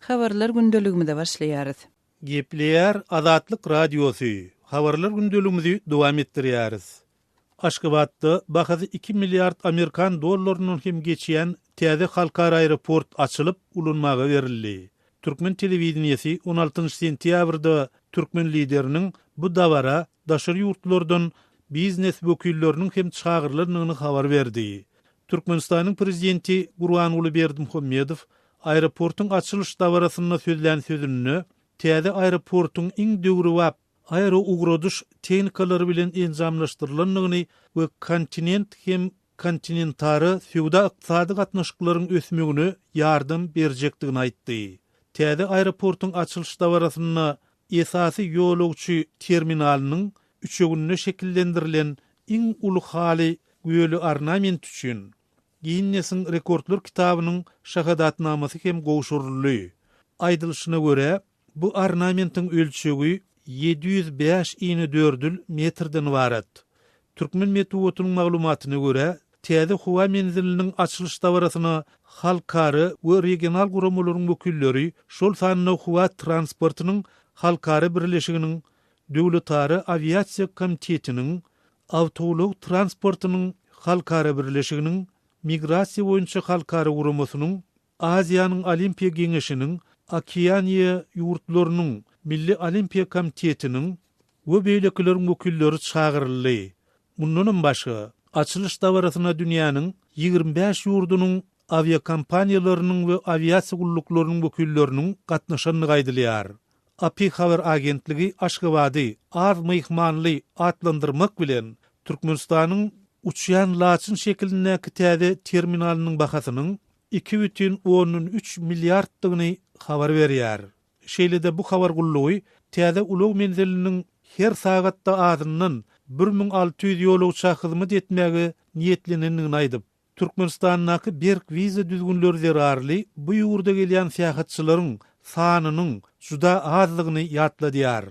Habarlar gündeligimizde başlaýarys. Gepleýär Azatlyk Radiosu. Habarlar gündeligimizi dowam etdirýäris. Aşgabatda bahasy 2 milliard Amerikan dollarynyň hem geçýän täze halkara aeroport açylyp ulanmaga berildi. Türkmen telewizionyasy 16 sentýabrda Türkmen lideriniň bu dawara daşary ýurtlardan biznes wekilleriniň hem çağırlarynyň habar berdi. Türkmenistanyň prezidenti Gurbanuly Berdimuhammedow aeroportun açılış davarasyna sözlän sözünü täze aeroportun iň döwri wap aerougroduş tehnikaları bilen enzamlaşdyrylanlygyny we kontinent hem kontinentary suwda ykdysady gatnaşyklaryň ösmegine ýardam berjekdigini aýtdy. Täze aeroportun açılış davarasyna esasy ýolagçy terminalynyň üçegünne şekillendirilen iň uly haly göýeli ornament üçin Guinness'in rekordlar kitabynyň şahadatnamasy hem gowşuruldy. Aýdylyşyna görä, bu ornamentin ölçegi 705,4 metrden ibaret. Türkmen Metuwotunyň maglumatyna görä, täze howa menziliniň açylış dawarasyna halkary we regional guramalaryň wekilleri şol sanyna howa transportynyň halkary birleşiginiň döwletary aviasiýa komitetiniň awtolog transportynyň halkary birleşiginiň migrasiýa boýunça halkary guramasynyň Aziýanyň Olimpiýa Geňeşiniň Okeaniýa ýurtlarynyň Milli Olimpiýa Komitetiniň we beýlekileriň wekilleri çağıryldy. Mundan başga açylış dawarasyna dünýäniň 25 ýurdunyň aviakompaniýalarynyň we aviasiýa gulluklarının wekilleriniň gatnaşanyny gaýdylýar. API habar agentligi Aşgabady az myhmanly atlandyrmak bilen Türkmenistanyň uçýan laçyn şeklindäki täze terminalynyň bahasynyň 2,13 milliarddygyny habar berýär. Şeýlede bu habar gullugy täze ulug menziliniň her sagatda azyndan 1600 ýolagça hyzmat etmäge niýetlenendigini aýdyp, Türkmenistanyň berk wiza düzgünleri zerarly bu ýurda gelýän syýahatçylaryň sanynyň juda azlygyny ýatladýar.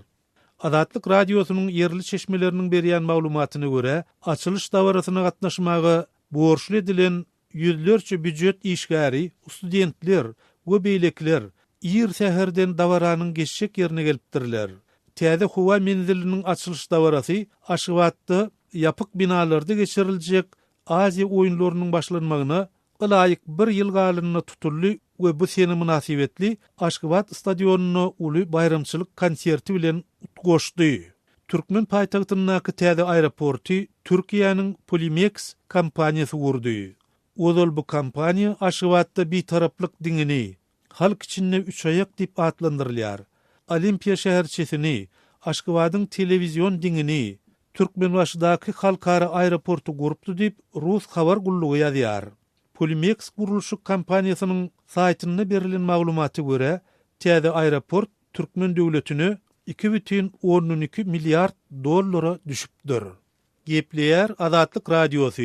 Azatlyk Radiosynyň yerli çeşmeleriniň berýän maglumatyna görä, açylış dawarasyna gatnaşmagy borçly edilen ýüzlerçe büdjet işgäri, studentler we beýlekler ýer säherden dawaranyň geçşek ýerine gelipdirler. Täze howa menziliniň açylış dawarasy Aşgabatda ýapyk binalarda geçiriljek Aziýa oýunlarynyň başlanmagyna ýylyk 1 ýyl galynyna tutuldy we bu sene münasibetli Aşgabat stadionuny uly bayramçylyk konserti bilen goşdy. Türkmen paýtagtynyňky täze aeroporty Türkiýanyň Polimex kompaniýasy gurdy. Ozal bu kompaniýa Aşgabatda bir taraplyk diňini halk içinde 3 ayak dip atlandyrylýar. Olimpiýa şäherçesini, Aşgabatyň telewizion diňini Türkmenbaşydaky halkara aeroportu gurupdy dip Rus habar gullugy ýazýar. Polimex guruluşy kompaniýasynyň saýtyna berilen maglumaty görä, täze aeroport Türkmen döwletine 2,12 milliard dollara düşüpdir. Gepleýär Azatlyk Radiosu.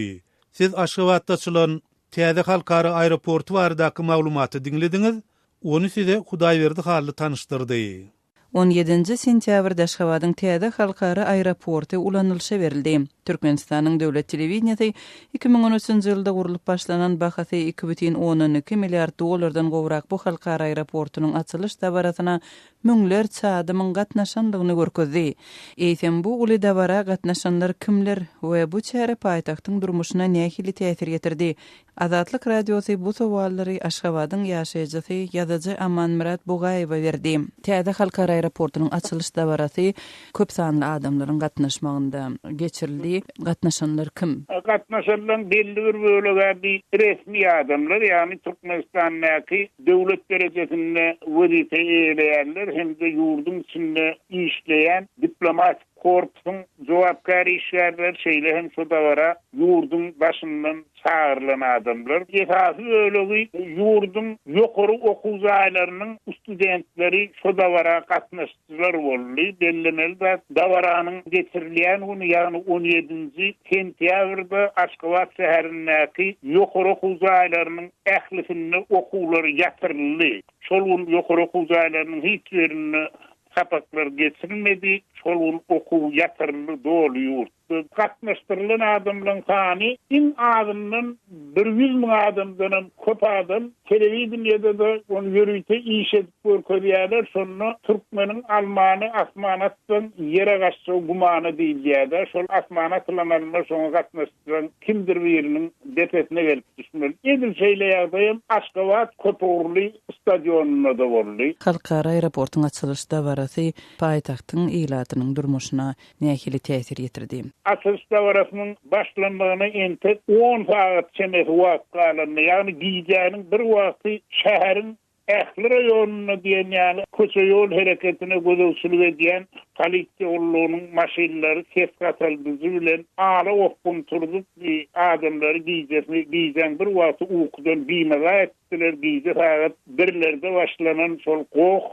Siz Aşgabatda açylan täze halkara aeroportu baradaky maglumaty dinlediňiz. Onu size Hudaýberdi hally tanıştyrdy. 17 sentýabrda Aşgabatyň täze halkara aeroportu ulanylşa berildi. Türkmenistanyň döwlet telewizionyasy 2013-nji ýylda gurulyp başlanan bahasy 2,12 milliard dollardan gowrak bu halkara aeroportunyň açylış dawarasyna müňler çadymyň gatnaşandygyny görkezdi. Eýsem bu uly dawara gatnaşanlar kimler we bu çäre paýtagtyň durmuşyna nähili täsir getirdi? Azatlyk Radiosy bu sowallary Aşgabatyň ýaşaýjysy ýazyjy Amanmurat Bugaýewa berdi. Täze halkara aeroportunyň açylış dawarasy köp sanly adamlaryň gatnaşmagynda geçirildi. Gatnaşanlar kim? Gatnaşanlar belli bir bölege bir resmi adamlar, yani Türkmenistanyňky döwlet derejesinde wezife eýleýänler hem de ýurdun içinde işleýän diplomat korpusyň jogapkary işgärler şeýle hem şu dawara ýurdun başyndan çağırılan adamlar. Esasy öylegi ýurdun ýokary okuwzaýlarynyň studentleri şu dawara gatnaşdylar boldy. Bellemeli dawaranyň geçirilýän güni, ýagny 17-nji sentýabrda Aşgabat şäherindäki ýokary okuwzaýlarynyň ählisinde okuwlary ýatyryldy. Şol ýokary okuwzaýlarynyň hiç birini kapaklar geçirilmedi. şol okuw ýatyrly doluyor. Katnaştırılan adamların sani in adamdan 100.000 adamdan köp adam televizyonda da onu görüyte iş edip görüyorlar. Sonra Türkmenin Almanı asmanattan yere kaçsa gumanı değil ya da şol asmanatlananlar sonra katnaştıran kimdir birinin detesine gelip düşmeli. Edil şeyle yağdayım Aşgabat Kotorlu stadyonuna da varlı. Halkara aeroportun açılış davarası payitahtın ilatynyň durmuşuna nähili täsir ýetirdi. Açılış davarasının başlanmagyna entek 10 saat çemek wagt galandy. Yani giýjäniň bir wagty şäherin ähli raýonuna diýen ýaly köçe ýol hereketine gözlemçilik edýän polisiýa ulunyň maşinleri kesgatyldygy bilen ala okun turdup adamlary giýjän bir wagty uykudan biýmege etdiler. Giýje saat 1-lerde başlanan şol goh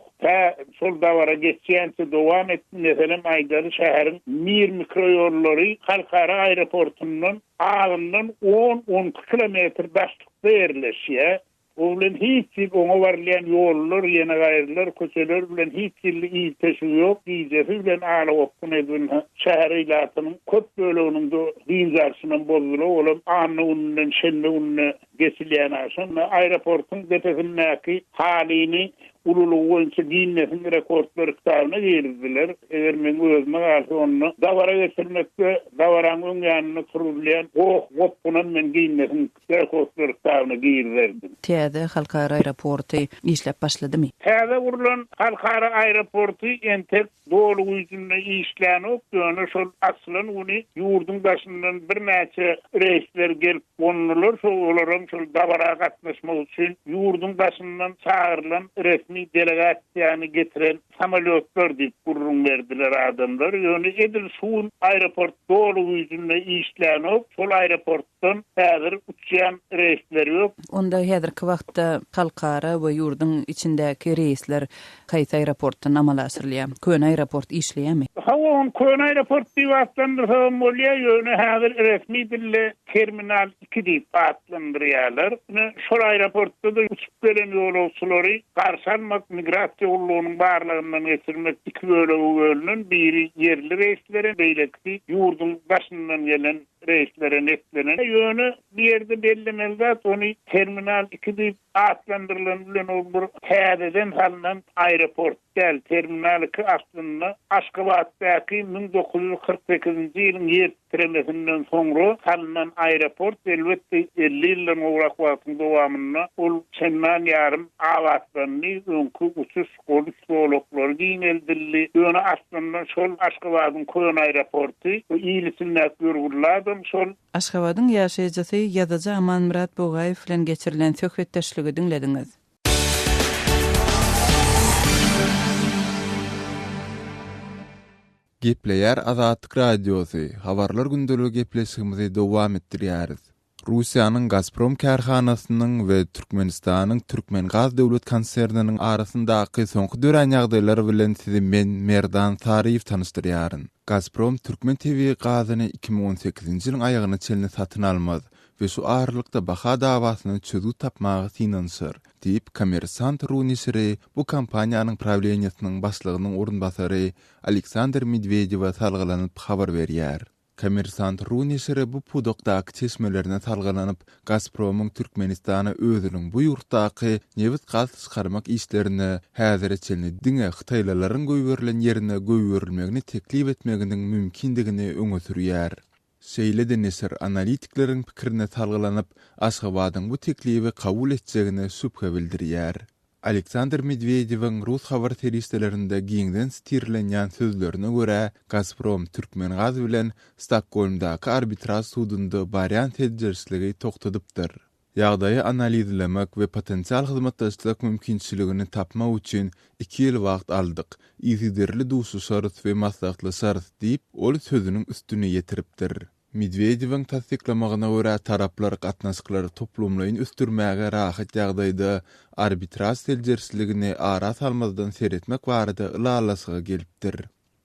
şol dawara geçýänse dowam etdi. Meselem Aýdary şäheriň Mir mikroýollary halkara aeroportundan ağından 10-12 kilometr başlykda ýerleşýär. Oğlan hiç ona varlayan yollar, yeni gayrılar, köşeler bilen hiç ilteşi yok. Diyeceği bilen ağla okun edin şehir ilatının köp bölüğünün de dinzarsının bozulu olup anı ununun, şenli ununu geçileyen aşın. Aeroportun defesindeki halini ululu oyuncu dinlesin rekortları kitabına girdiler. Eğer men özüme karşı onu davara getirmekte, davaran ön yanını kurulayan okunan men dinlesin rekortları kitabına girdirdim. Täze halkara aeroportu işlep başladymy? Täze urulan halkara aeroportu entek dolu yüzünde işlänip, döne şol aslan uny ýurdun başyndan bir näçe reisler gelip konulur, şolaryň şol davara gatnaşmak üçin ýurdun başyndan çağırılan resmi delegasiýany getiren samolyotlar diýip gurrun berdiler adamlar. Ýöne edil şuun aeroport dolu yüzünde işlänip, şol aeroportdan häzir uçýan reisler ýok. Onda häzirki wagtda halkara we ýurdun içindäki reisler haýsy aeroportdan amal asyrlýar? Kön aeroport işleýärmi? Hawa kön aeroport diýipdir, bolýar ýöne häzir resmi dille terminal 2 diýip atlandyrýarlar. Şol aeroportda da uçup gelen ýolçulary garşanmak migrasiýa ulunynyň barlygyndan geçirmek iki bölünen biri yerli reisleri beýlekdi ýurdun başyndan gelen reislere netlenen ýöne bir ýerde bellemelde ony terminal 2 diýip atlandyrylan bilen o bir täzeden halynan aeroport gel terminal 2 aslynda Aşgabatdaky 1948-nji ýylyň ýer tiremesinden soňra halynan aeroport elbetde 50 ýyldan owrak wagtyň dowamyna ol çenmen ýarym awatlandy öňkü uçuş golçoloklary giňeldildi. Ýöne aslynda şol Aşgabatyň kön aeroporty ýylysynda görgürlädi. Aşgabatyň ýaşaýjysy ýazyjy Aman Murat Bogaýew bilen geçirilen söhbetdeşligi dinlediňiz. Gepleýär Azatlyk radiosy. Habarlar gündelik gepleşigimizi dowam etdirýäris. Russiýanyň Gazprom karhanasynyň we Türkmenistanyň Türkmengaz döwlet konserniniň arasyndaky soňky dören ýagdaýlar bilen sizi men Merdan Tariýew tanışdyrýaryn. Gazprom Türkmen TV gazyny 2018-nji ýylyň aýagyna çelini satyn almaz we şu aralykda baha dawasyny çözüp tapmagy synanşyr diýip Kommersant runisiri bu kampaniýanyň prawleniýasynyň başlygynyň orunbasary Aleksandr Medvedew salgylanyp habar berýär. Kommersant runisiri bu pudokdaky çeşmelerine salgylanyp Gazpromyň Türkmenistana özüniň bu ýurtdaky newit gaz çykarmak işlerini häzir çelini diňe Hytaýlaryň göýberilen ýerine göýberilmegini teklip etmeginiň mümkindigini öňe sürýär. Şeýle-de nesir analitiklerin pikirine salgylanyp Aşgabatyň bu teklibi kabul etjegine şüphe bildirýär. Aleksandr Medvedewiň Rus habar teristlerinde giňden stirlenýän sözlerine görä Gazprom Türkmengaz bilen Stokholmdaky arbitraj sudunda barian tedbirçiligi toktadypdyr. Ýagdaýy analizlemek we potensial hyzmatdaşlyk mümkinçiligini tapmak üçin 2 ýyl wagt aldyk. Ýygyderli duşy şart we maslahatly şart diýip ol sözüniň üstüne ýetiripdir. Medvedewiň tasdiklamagyna görä taraplar gatnaşyklary toplumlaryň üstürmäge rahat ýagdaýda arbitraj tedbirçiligini ara salmazdan seretmek barada ýalasy gelipdir.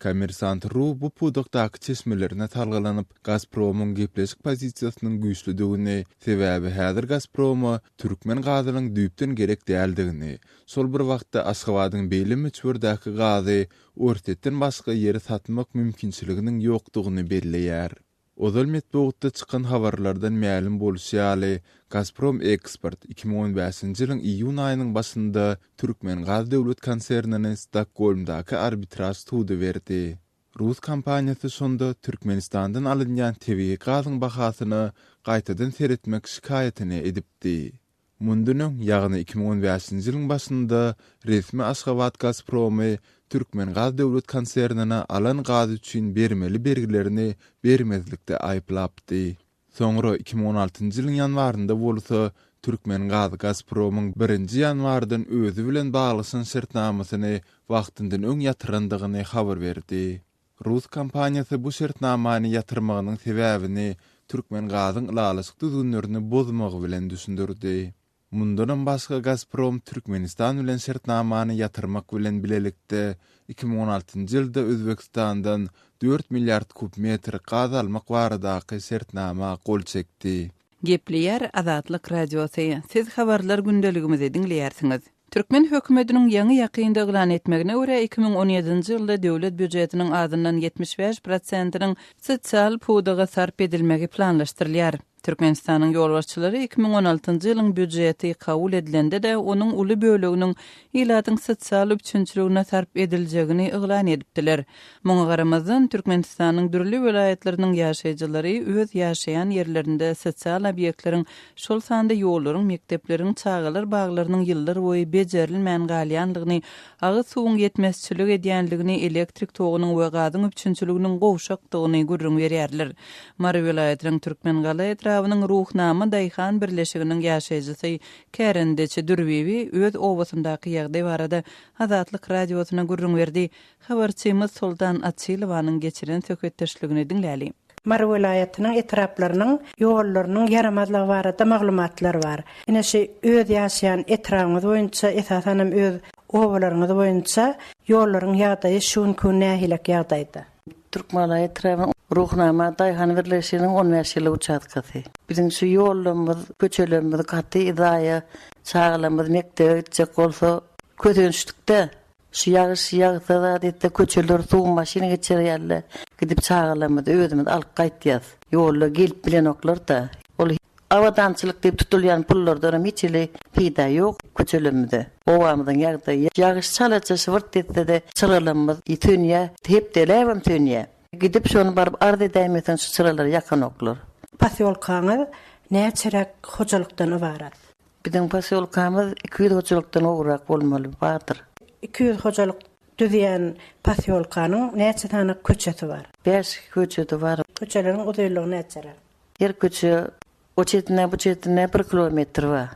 Kommersant.ru bu pudukdaky çeşmelerine talgalanyp Gazprom'un gepleşik pozisiýasynyň güýçlüdigini, sebäbi häzir Gazprom'a türkmen gazynyň düýpden gerek däldigini, şol bir wagtda Aşgabatyň beýle müçbürdäki gazy örtetden başga ýere satmak mümkinçiliginiň ýokdugyny belleýär. Ozal metbuatda çıkan habarlardan ma'lum bolýaly, Gazprom Export 2015-nji ýylyň iýun aýynyň başynda Türkmen Gaz döwlet konsernine Stockholmdaky arbitraj tudy berdi. Rus kompaniýasy şonda Türkmenistandan alynýan tebii gazyň bahasyny gaýtadan seretmek şikaýetini edipdi. Mundunyň ýagny 2015-nji ýylyň başynda resmi Aşgabat Gazpromy Türkmen Gaz döwlet konsernine alan gaz üçin bermeli bergilerini bermezlikde aýplapdy. Soňra 2016-njy ýylyň ýanwarynda bolsa Türkmen Gaz Gazpromyň 1-nji ýanwardan özü bilen baglyşan şertnamasyny wagtyndan öň ýatyrandygyny habar berdi. Rus kompaniýasy bu şertnamany ýatyrmagynyň sebäbini Türkmen Gazyň ulalyşyk düzgünlerini bozmagy bilen düşündirdi. Mundan başga Gazprom Türkmenistan bilen şertnamany ýatyrmak bilen bilelikde 2016-njy ýylda Özbekistandan 4 milliard kubmetr gaz almak baradaky şertnama gol çekdi. Gepleýär Azatlyk radiosy. Siz habarlar gündeligimizi dinleýärsiňiz. Türkmen hökümetiniň ýangy ýakynda eglan etmegine görä 2017-nji ýylda döwlet büdjetiniň azyndan 75%-nyň sosial pudaga sarp edilmegi planlaşdyrylýar. Türkmenistanyň ýolbaşçylary 2016-njy ýylyň büdjeti kabul edilende de onuň uly böleginiň ilatyň sosial üçinçiligine sarp ediljegini eglan edipdiler. Muňa garamazdan Türkmenistanyň dürli vilayetleriniň ýaşaýjylary öz ýaşaýan ýerlerinde sosial obyektleriň, şol sanda ýollaryň, mektepleriň, çağalar baglarynyň ýyllar boýy bejerilmän galýanlygyny, agy suwuň ýetmezçilik edýänligini, elektrik togynyň we gazyň üçinçiliginiň gowşakdygyny görüň berýärler. Mary vilayetiniň Türkmen galy etrawynyň ruhnama daýhan birleşiginiň ýaşaýjysy Kärendeçi Dürbewi öz obasyndaky ýagdaý barada Azatlyk radiosyna görüň berdi. Habarçymyz Sultan Atçylowanyň geçiren söhbetdeşligini dinläli. Mary vilayetiniň etraplarynyň ýollarynyň yaramazlygy barada maglumatlar bar. Ine şu öz ýaşaýan etrafymyz boýunça esasen öz obalaryňyz boýunça ýollaryň ýagdaýy şunkü nähilek ýagdaýda. Türkmen etrafynyň ruhnama daýhan birleşiginiň 15 ýyly uçatkasy. Bizim şu ýollarymyz, köçelerimiz gaty idaýa, çağlarymyz mektebe gitjek bolsa ködünçlükde şu ýagyş da diýip köçeler suw maşyna geçirýärler. Gidip çağlarymyz özümiz alyp gaýtýas. Ýollar gelip bilen oklar da. Ol awadançylyk diýip tutulýan pullardan hiç ile pida ýok köçelerimizde. Obamyzyň ýagdaýy ýagyş çalaçysy wyrt etdi-de çyralarymyz ýetünýä, hep delebem tünýä. Gidip şonu baryp ardy edämesen şu çyralary ýakan oklar. Pasyolkanyň näçerek hojalykdan ibarat? Bizim pasyolkamyz 200 hojalykdan ograk bolmaly bardyr. 200 hojalyk düzýän pasyolkanyň näçe tane köçesi bar? 5 köçesi bar. Köçeleriň uzunlygy näçerek? Her köçe o çetine bu çetine 1 kilometr bar.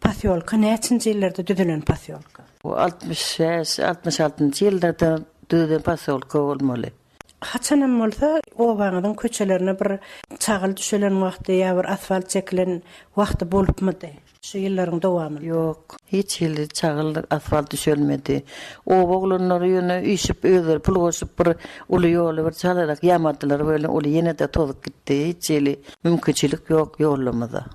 Pasyolka näçinji ýyllerde düzülen pasyolka? O 66-njy ýyllarda düzülen pasyolka bolmaly. Haçanam bolsa obanyň köçelerine bir çagyl düşelen wagty ýa bir asfalt çekilen wagty bolupmydy? Şu ýyllaryň dowamy? Ýok, hiç ýyly çagyl asfalt düşelmedi. Obaglanlar ýöne işip öýler, pul goşup bir uly ýoly bir çalarak ýamadylar, böyle uly ýene-de tozup gitdi. Hiç ýyly mümkinçilik ýok ýollamada.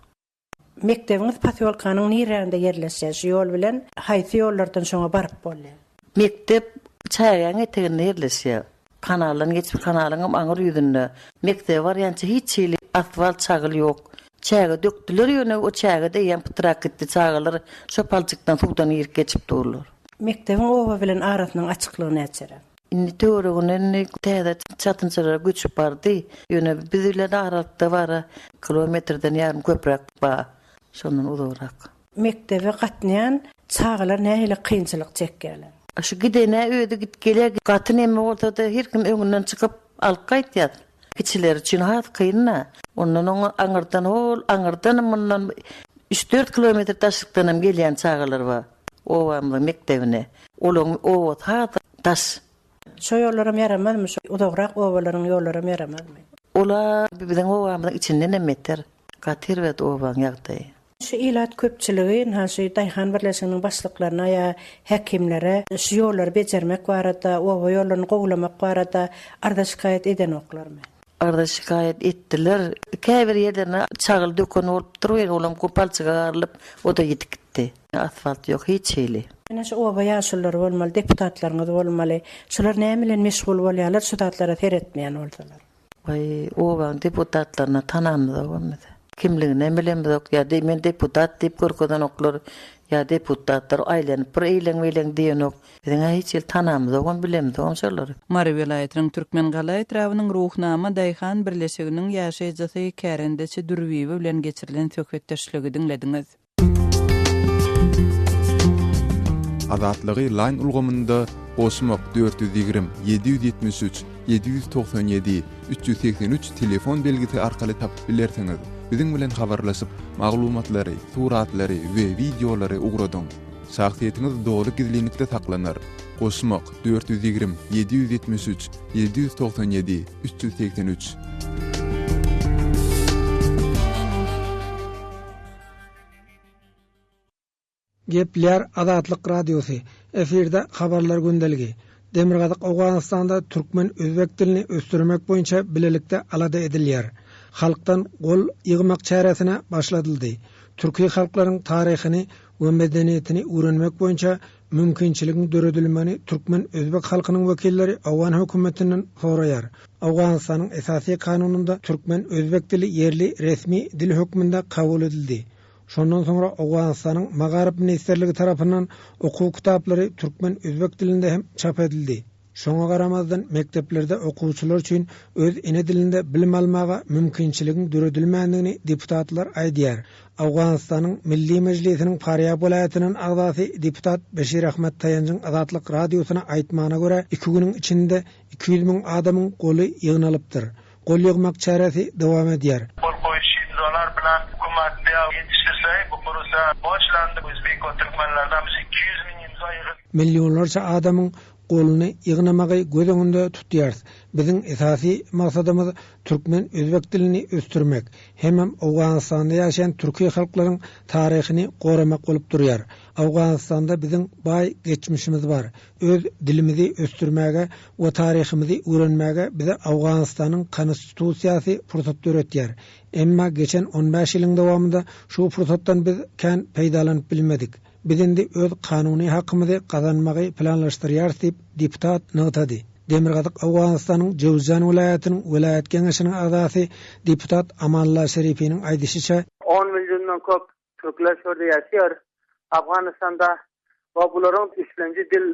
Mektebiňiz pasyolkanyň nirände ýerleşýär? Şu ýol bilen haýsy ýollardan şoňa baryp bolýar? Mektep çaýan eteginde ýerleşýär. Kanalyň geçip kanalyň aňyr ýüzünde. Mektep bar ýançy hiç ýyly asfalt çagyl ýok. Çäge dökdiler ýöne o çäge de ýan pytrak gitdi çagylar şo palçykdan suwdan ýerip geçip durlar. Mektebiň oba bilen arasynyň açyklygy näçerek? Indi töweregine täze çatynçylara göçüp bardy. Ýöne bizler aralykda bar kilometrden ýarym köprek bar. Şondan uzarak. Mektebe gatnaýan çagylar nähili kynçylyk çekýärler? Şu gidene öýde gitgeler gaty näme bolsa da her kim öňünden çykyp alyp gaýtýar. Kiçiler üçin hat kynna. Ondan aňyrdan mundan 3-4 kilometr taşykdan hem gelýän çağalar bar. Obamyň mektebine. Olaň o hat taş. Şo ýollarym ýaramazmy? Uzakrak obalaryň ýollaryň ýaramazmy? Ola bizden obamyň içinden emeter. Gatir we obaň ýagdaýy. Şu ilat köpçüligi haşy Daýhan birleşiginiň başlyklaryna ya hekimlere şu ýolları bejermek barada, o ýollaryny gowlamak barada arda şikayet eden oklarmy? Arda şikayet etdiler. Käbir ýerlerine çagyl dökün bolup durýar, olam kopalçyga garylyp o da gidip gitdi. Asfalt ýok, hiç hili. Ene şu oba ýaşullar bolmaly, deputatlaryňyz bolmaly. Şular näme bilen meşgul bolýarlar, şu tatlara teretmeýän bolsalar. Vay, oba deputatlaryna tanamyz bolmady. Kimligini bilen bizok ya men deputat diýip görkezden oklar ya deputatlar aýlanyp bir eýleň diýen ok. Biziň hiç ýyl tanamyz okon bilemdi onşalar. Mary welaýatynyň Türkmen gala etrawynyň ruhnama Daýhan birleşiginiň ýaşaýjysy Kärendeçi Dürwiýew bilen geçirilen söhbetdeşligi dinlediňiz. Azatlygy line ulgamynda Osmak 420 773 797 383 telefon belgisi arkaly tapyp bilersiňiz. Biziň bilen habarlaşyp maglumatlary, suratlary we videolary ugradyň. Şahsiýetiniz dogry gizlilikde saklanar. Osmak 420 773 797 383. Gepler Azatlyk Radiosu. Efirde habarlar gündeligi. Demirgazyk Awganystanda türkmen özbek dilini östürmek boýunça bilelikde alada edilýär. Halktan gol ýygmak çäresine başladyldy. Türkiýe halklarynyň taryhyny we medeniýetini öwrenmek boýunça mümkinçiligiň döredilmeni türkmen özbek halkynyň wekilleri Awgan hökümetinden soraýar. Awganystanyň esasy kanununda türkmen özbek dili yerli resmi dil hökmünde kabul edildi. Şondan sonra Awganystanyň Magarip ministrligi tarapyndan okuw kitaplary türkmen özbek dilinde hem çap edildi. Şoňa garamazdan mekteplerde okuwçylar üçin öz ene dilinde bilim almaga mümkinçiligiň döredilmändigini deputatlar aýdýar. Awganystanyň Milli Mejlisiniň Faryab welaýatynyň agzasy deputat Beşir Ahmet Taýanjyň Azatlyk Radiosyna aýtmana görä 2 güniň içinde 200 000 adamyň goly ýygnalypdyr. Gol ýygmak çäresi dowam edýär. Dolar bilen hukumatda yetiştirse bu proje başlandı. Özbek ve Türkmenlerden 200 000 imza yığıldı. Milyonlarca adamyň goluny ýygnamagy göz öňünde tutýar. Biziň esasy maksadymyz türkmen özbek dilini östürmek. Hemem Awganystanda ýaşaýan türkiýe halklarynyň taryhyny goramak bolup durýar. Awganystanda biziň baý geçmişimiz bar. Öz dilimizi östürmäge we taryhymizi öwrenmäge bize Awganystanyň konstitusiýasy fursat beretýär. Emma geçen 15 ýylyň dowamında şu fursatdan biz kän peýdalanyp bilmedik. Bizinde öz kanuny hakymyzy gazanmagy planlaşdyrýar diýip deputat notady. Demirgazyk Awganystanyň Jowzjan welaýatynyň welaýat geňeşiniň agzasy deputat Amalla Şerifiniň aýdysynça 10 milyondan köp türkler şurada ýaşaýar. Awganystanda bularyň 3-nji dil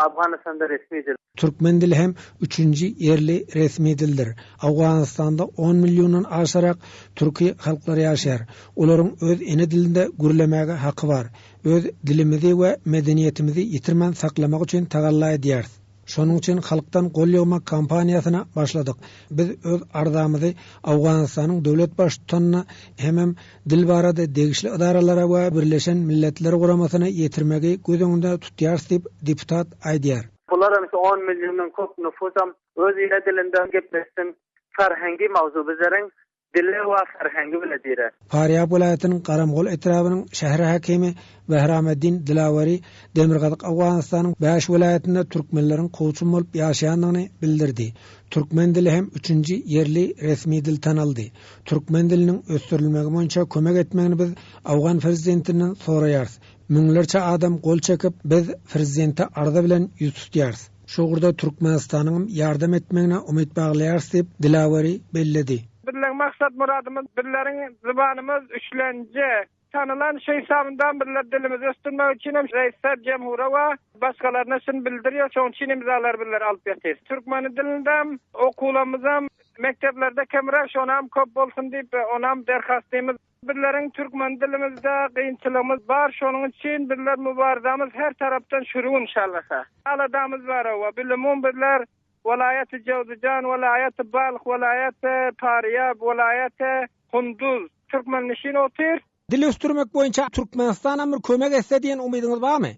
Awganystanda resmi dil. Türkmen dili hem 3-nji yerli resmi dildir. Awganystanda 10 milyondan aşarak türki halklary ýaşaýar. Olaryň öz ene dilinde gürlemäge haky bar. Öz dilimizi we medeniýetimizi ýitirmän saklamak üçin tagalla edýär. Şonuň üçin halktan gol ýygmak kampaniýasyna başladyk. Biz öz ardamyzy Awganystanyň döwlet başçysyna hem dil barada degişli idaralara we Birleşen Milletler Guramasyna ýetirmegi göz öňünde tutýar diýip deputat aýdýar. Bular 10 milyondan köp nüfusam öz ýere dilinden gepleşsin ferhengi mawzu bizleriň dili we ferhengi bilen diýer. Faryab welaýatynyň Garamgol etrawynyň şäher hakimi Behrameddin Dilawari Demirgazyk Awganystanyň 5 welaýatynda türkmenleriň gowçun bolup ýaşaýandygyny bildirdi. Türkmen dili hem 3-nji yerli resmi dil tanaldy. Türkmen diliniň östürilmegi boýunça kömek etmegini biz Awgan prezidentinden soraýarys. Müňlerçe adam gol çekip biz prezidente arda bilen ýüz tutýarys. Şoňurda Türkmenistanyň ýardam etmegine umyt baglaýarys diýip Dilawari belledi. Birleň maksat muradymyz birleriň zubanymiz üçlenji tanılan şey samından birler dilimizi östürmek için hem reisler cemhura ve başkalarına şun bildiriyor. Şoň için imzalar birler alıp ýetýär. Türkmen dilindem okulamyzam mekteplerde kemrek şonam köp bolsun diýip onam derhastymyz. Birleriň türkmen dilimizde kynçylygymız bar. Şonuň için birler mübarizamiz her tarapdan şuruň inşallah. Aladamyz bar we bilimum birler ولاية جوزجان ولاية بالخ ولاية Faryab ولاية Kunduz Türkmen nişin otir. Dil östürmek boýunça Türkmenistana bir kömek etse diýen umydyňyz barmy?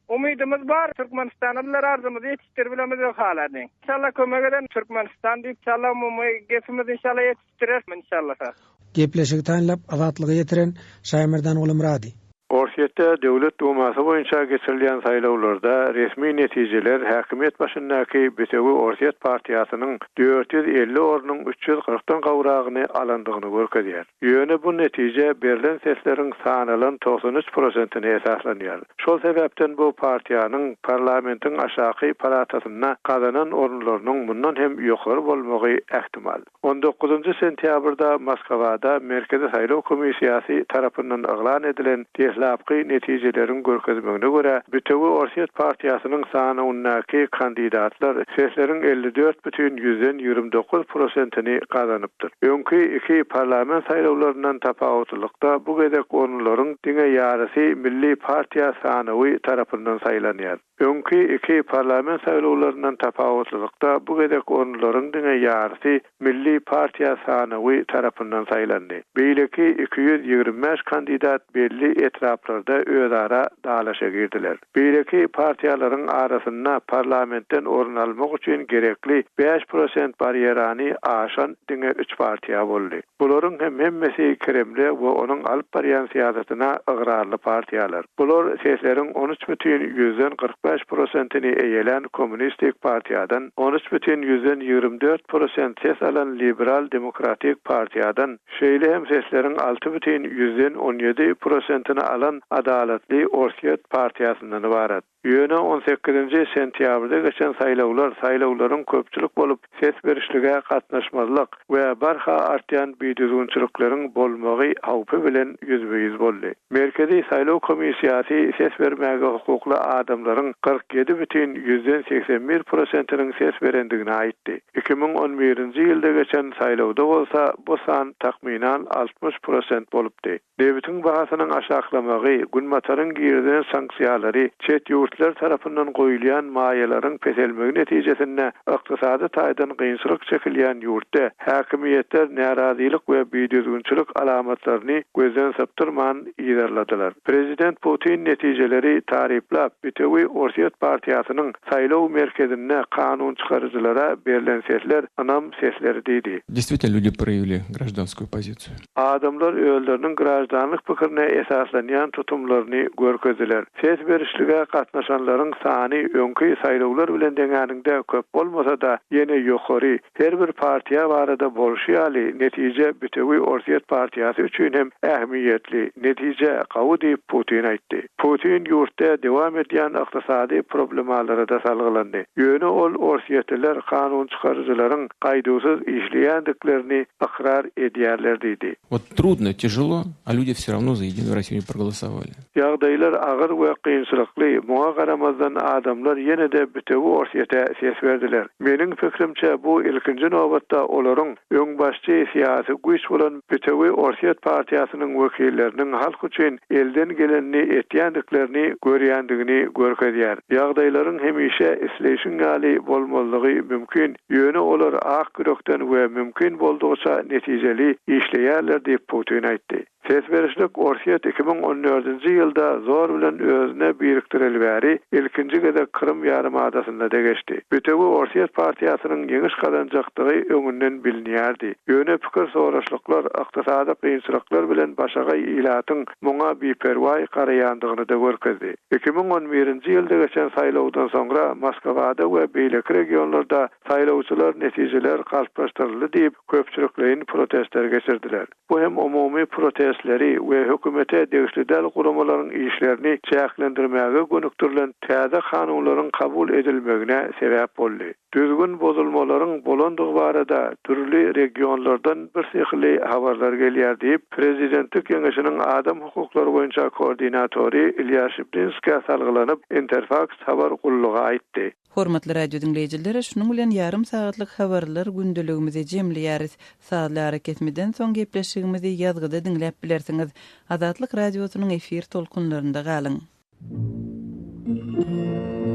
Umydymyz bar. Türkmenistana bilen arzymy ýetişdir bilemiz haladyň. İnşallah kömek eden Türkmenistan diýip inşallah gepimiz inşallah ýetişdirer inşallah. Gepleşigi taýinlap azatlygy ýetiren Şaýmyrdan Ulumrady. Orsiýetde döwlet dumasy boýunça geçirilýän saýlawlarda resmi netijeler häkimet başyndaky Betewi Orsiýet partiýasynyň 450 ornuň 340-dan gawragyny alandygyny görkezýär. Ýöne bu netije berilen sesleriň sanalan 93%-ni esaslanýar. Şol sebäpden bu partiýanyň parlamentiň aşaky palatasyna kazanan orunlarynyň bundan hem ýokary bolmagy ähtimal. 19 sentýabrda Moskwada Merkezi Saýlaw Komissiýasy tarapyndan aglan edilen lapqy netijelerin görkezmegine göre Betewi Orsiýet partiýasynyň sanawynyňky kandidatlar seslerin 54,29%-ni gazanypdyr. Öňkü iki parlament saýlawlaryndan tapawutlykda bu gedek orunlaryň diňe ýarysy Milli Partiýa sanawy tarapyndan saýlanýar. Öňkü iki parlament saýlawlaryndan tapawutlykda bu gedek orunlaryň diňe ýarysy Milli Partiýa sanawy tarapyndan saýlandy. Beýleki 225 kandidat belli etraplarda özara dalaşa girdiler. Beýleki partiýalaryň arasynda parlamentden orun almak üçin gerekli 5% barýerany aşan diňe 3 partiýa boldy. Bularyň hemmesi Kremle we onuň alyp barýan siýasatyna ıgrarly partiýalar. Bular sesleriň 13,45%-ni eýelen Kommunistik partiýadan, 13,24% ses alan Liberal Demokratik partiýadan, şeýle hem sesleriň 6,17%-ni alan Adalatly Orsiýet partiýasyndan ibaret. Ýöne 18 sentýabrda geçen saýlawlaryň köpçülik bolup ses berişlige gatnaşmazlyk we barha artýan biýdüzgünçiliklaryň bolmagy hawpy bilen ýüzbeýiz boldy. Merkezi Saýlaw Komissiýasy ses bermäge hukukly adamlaryň 47,81%-iniň ses berendigini aýtdy. 2011-nji ýylda geçen saýlawda bolsa bu san takminan 60% bolupdy. Debitiň bahasynyň aşaklamagy, günmataryň girdiren sanksiýalary, çet ýurtlar tarapyndan goýulýan maýalaryň peselmegi netijesinde ykdysady taýdan gynçylyk çekilýän ýurtda häkimiýetler närazilik we biýdüzgünçilik alamatlaryny gözden saptyrman ýerladylar. Prezident Putin netijeleri tariflap Betewi Orsiýet partiýasynyň saýlaw merkezinde kanun çykarjylara berilen sesler anam sesleri diýdi. Действительно, люди проявили гражданскую позицию. Adamlar öýleriniň grajdanlyk pikirine esaslanýan tutumlaryny görkezdiler. Ses berişlige gatnaşanlaryň sany öňkü saýlawlar bilen deňäninde köp bolmasa da ýene ýokary. Her bir partiýa barada bolşýaly netije Betewi Orsiýet partiýasy üçin hem ähmiýetli. Netije gawy diýip Putin aýtdy. Putin ýurtda dowam edýän ykdysady problemlara da salgylandy. Ýöne ol Orsiýetliler kanun çykarjylaryň gaýdysyz işleýändiklerini ykrar edýärler diýdi. Вот трудно, тяжело, а люди все равно за Единую Россию проголосовали. Ýagdaýlar agyr we kynçylykly, muňa garamazdan adamlar ýene de Betewi Orsiýete ses berdiler. Meniň fikrimçe bu ilkinji nowbatda olaryň öň başçy siýasy güýç bolan Betewi Orsiýet partiýasynyň wekilleriniň halk üçin elden gelenini etýändiklerini görýändigini görkezýär. Ýagdaýlaryň hemişe isleýişiň gali bolmalygy mümkin. Ýöne olar ak gürokdan we mümkin boldugyça netijeli işleýärler diýip Putin aýtdy. Ses berişlik Orsiýet 2014-nji ýylda zor bilen özüne biriktirilbäri ilkinji gede Krym ýarymadasyna da geçdi. Betewi Orsiýet partiýasynyň ýeňiş galanjakdygy öňünden bilinýärdi. Ýöne pikir soraşlyklar, ykdysady kynçylyklar bilen başaga ilatyň muňa biperwaý garaýandygyny da görkezdi. 2011-nji ýylda geçen saýlawdan soňra Moskwada we beýleki regionlarda saýlawçylar netijeler galplaşdyryldy diýip köpçüliklerin protestler geçirdiler. Bu hem umumy protestleri we hökümete degişli däl guramalaryň işlerini çäklendirmäge gönükdirilen täze kanunlaryň kabul edilmegine sebäp boldy. Düzgün bozulmalaryň bolandygy barada türli regionlardan bir sehli habarlar gelýär diýip prezidentlik ýeňişiniň adam hukuklary boýunça koordinatory Ilya Shiplinski salgylanyp Interfax habar gullugy aýtdy. Hormatly radio dinleýijiler, şunuň bilen ýarym sagatlyk habarlar gündeligimizi jemleýäris. Saatlar ketmeden soň gepleşigimizi ýazgyda dinläp bilersiňiz. Azatlyk radiosynyň efir tolkunlarynda galyň.